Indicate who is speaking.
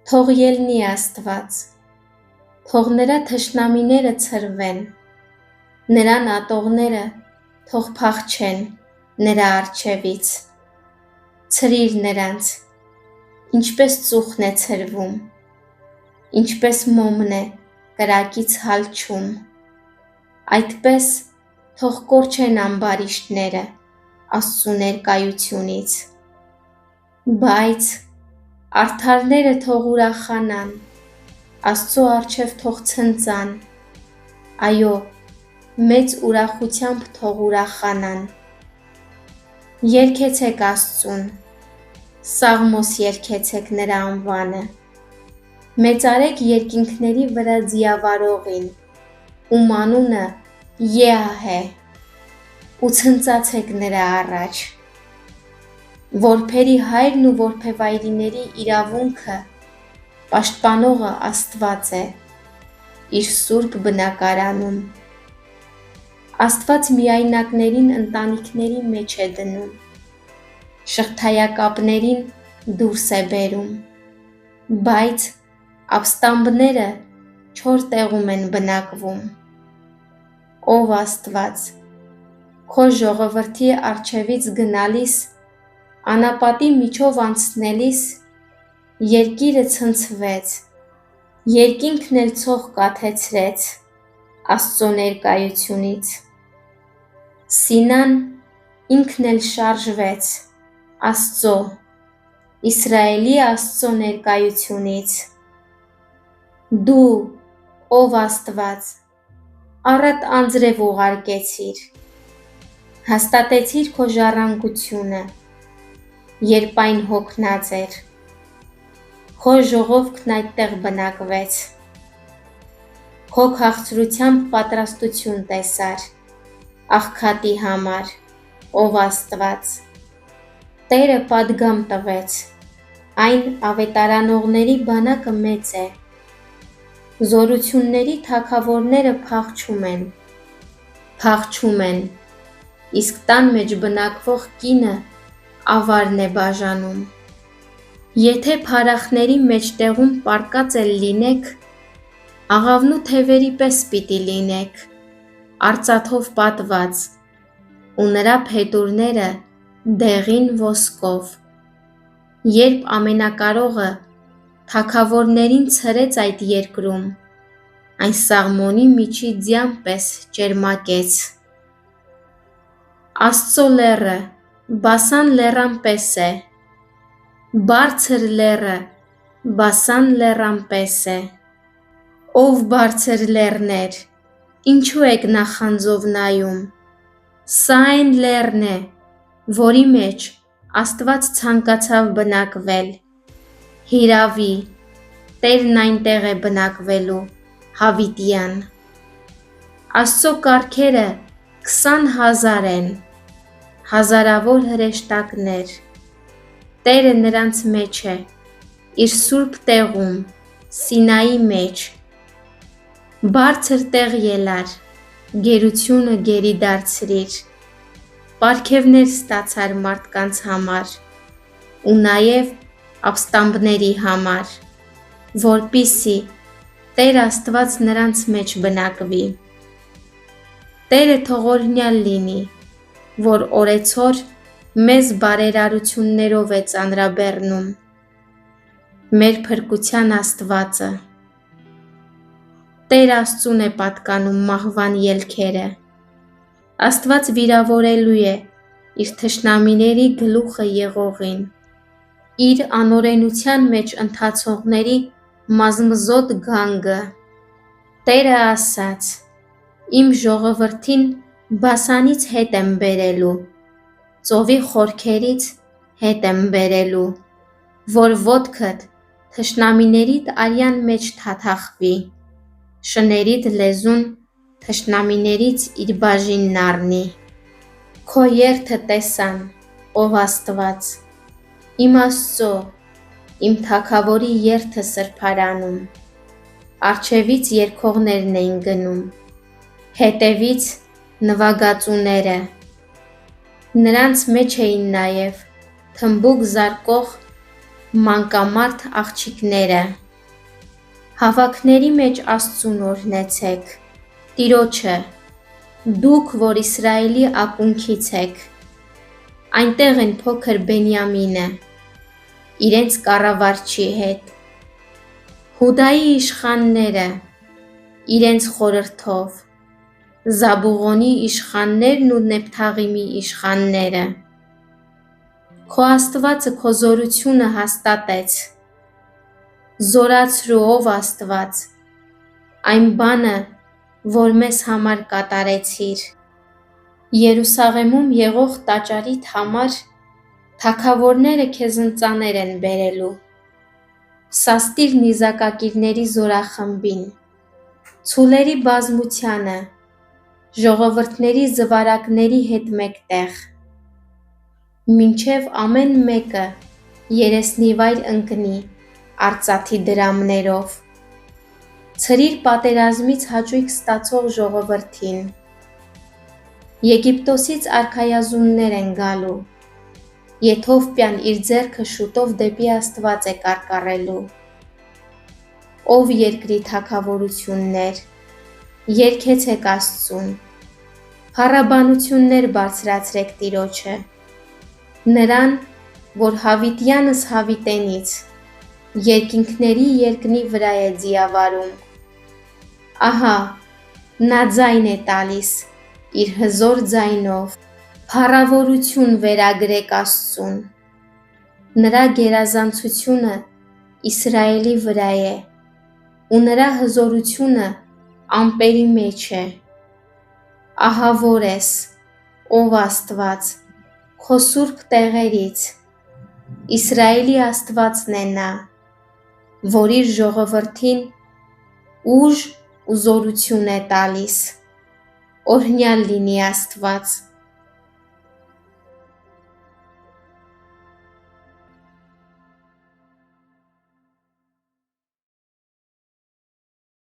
Speaker 1: Թող ելնի Աստված, թող նրա թշնամիները ցրվեն, նրան ատողները թող փախչեն նրա առջևից, ցրիր նրանց, ինչպես ծուխն է ցրվում, ինչպես մոմն է կրակից հալչում, այդպես թող կորչեն ամբարիշտները Աստծու ներկայությունից, բայց արդարները թող ուրախանան, Աստծու առջև թող ցնծան, այո, մեծ ուրախությամբ թող ուրախանան, երգեցեք Աստծուն, Սաղմոս երգեցեք նրա անվանը, մեծարեք երկինքների վրա ձիավարողին, ում անունը Եհ է, ու ցնծացեք նրա առաջ, որբերի հայրն ու որբևայրիների իրավունքը պաշտպանողը Աստված է, իր սուրբ բնակարանում, Աստված միայնակներին ընտանիքների մեջ է դնում, շղթայակապներին դուրս է բերում, բայց ապստամբները չոր տեղում են բնակվում, ով Աստված, քո ժողովրդի առջևից գնալիս, անապատի միջով անցնելիս, երկիրը ցնցվեց, երկինքն էլ ցող կաթեցրեց Աստծո ներկայությունից, Սինան ինքն էլ շարժվեց Աստծո, Իսրայելի Աստծո ներկայությունից, դու, ով Աստված, առատ անձրև ուղարկեցիր, հաստատեցիր քո ժառանգությունը, երբ այն հոգնած էր, քո ժողովքն այդտեղ բնակվեց, քո քաղցրությամբ պատրաստություն տեսար, աղքատի համար, ով Աստված, Տերը պատգամ տվեց, այն ավետարանողների բանակը մեծ է, զորությունների թագավորները փախչում են, իսկ տան մեջ բնակվող կինը ավարն է բաժանում, եթե փարախների մեջտեղում պառկած էլ լինեք, աղավնու թևերի պես պիտի լինեք, արծաթով պատված, ու նրա փետուրները դեղին ոսկով, երբ Ամենակարողը թագավորներին ցրեց այդ երկրում, այն Սաղմոնի միջի ձյան պես ճերմակեց, Աստծո լեռը Բասան լեռան պես է, բարձր լեռը Բասան լեռան պես է, ով բարձր լեռներ, ինչու եք նախանձով նայում, սա այն լեռն է, որի մեջ Աստված ցանկացավ բնակվել, հիրավի, Տերն այնտեղ է բնակվելու, հավիտյան, Աստծո կառքերը 20,000 են, հազարավոր հրեշտակներ, Տերը նրանց մեջ է, իր սուրբ տեղում, Սինայի մեջ, բարձր տեղ ելար, գերությունը գերի դարձրիր, պարգևներ ստացար մարդկանց համար, ու նաև ապստամբների համար, որպիսի Տեր Աստված նրանց մեջ բնակվի, Տերը թող օրհնյալ լինի, որ օրեցօր մեզ բարերարություններով է ծանրաբեռնում, մեր փրկության Աստվածը, Տեր Աստծուն է պատկանում մահվան ելքերը, Աստված վիրավորելու է իր թշնամիների գլուխը եղողին, իր անօրենության մեջ ընթացողների մազմզոտ գանգը, Տերը ասաց, իմ ժողովրդին Բասանից հետ եմ բերելու, ծովի խորքերից հետ եմ բերելու, որ ոտքդ թշնամիներիդ արյան մեջ թաթախվի, շներիդ լեզուն թշնամիներից իր բաժինն առնի, քո երթը տեսան, ով Աստված, իմ Աստծո, իմ թագավորի երթը սրբարանում, առջևից երգողներն էին գնում, հետևից նվագածուները, նրանց մեջ էին նաև թմբուկ զարկող մանկամարդ աղջիկները։ Հավաքների մեջ Աստծուն օրհնեցեք, Տիրոջը, դուք, որ Իսրայելի ակունքից եք։ Այնտեղ են փոքր Բենյամինը, իրենց կառավարչի հետ, Հուդայի իշխանները, իրենց խորհրդով, Զաբուղոնի իշխաններն ու Նեփթաղիմի իշխանները։ Քո Աստվածը քո զորությունը հաստատեց։ Զորացրու ով Աստված այն բանը, որ մեզ համար կատարեցիր։ Երուսաղեմում եղող տաճարիդ համար թագավորները քեզ ընծաներ են բերելու։ Սաստիր նիզակակիրների զորախմբին, ցուլերի բազմությանը, ժողովրդների զվարակների հետ մեկտեղ, մինչև ամեն մեկը երեսնիվայր ընկնի արծաթի դրամներով։ Ցրիր պատերազմից հաճույք ստացող ժողովրդին։ Եգիպտոսից արքայազուններ են գալու, Եթովպյան իր ձեռքը շուտով դեպի Աստված է կարկառելու։ Ով երկրի թագավորություններ, երգեցեք Աստծուն, փառաբանություններ բարձրացրեք Տիրոջը, Նրան, որ հավիտյանս հավիտենից, երկինքների երկնի վրա է ձիավարում։ Ահա, նա ձայն է տալիս իր հզոր ձայնով, փառավորություն վերագրեք Աստծուն։ Նրա գերազանցությունը Իսրայելի վրա է, ու նրա հզորությունը ամպերի մեջ է։ Ահավոր ես, ով Աստված, քո սուրբ տեղերից, Իսրայելի Աստվածն է նա, որ իր ժողովրդին ուժ ու զորություն է տալիս։ Օրհնյալ լինի Աստված։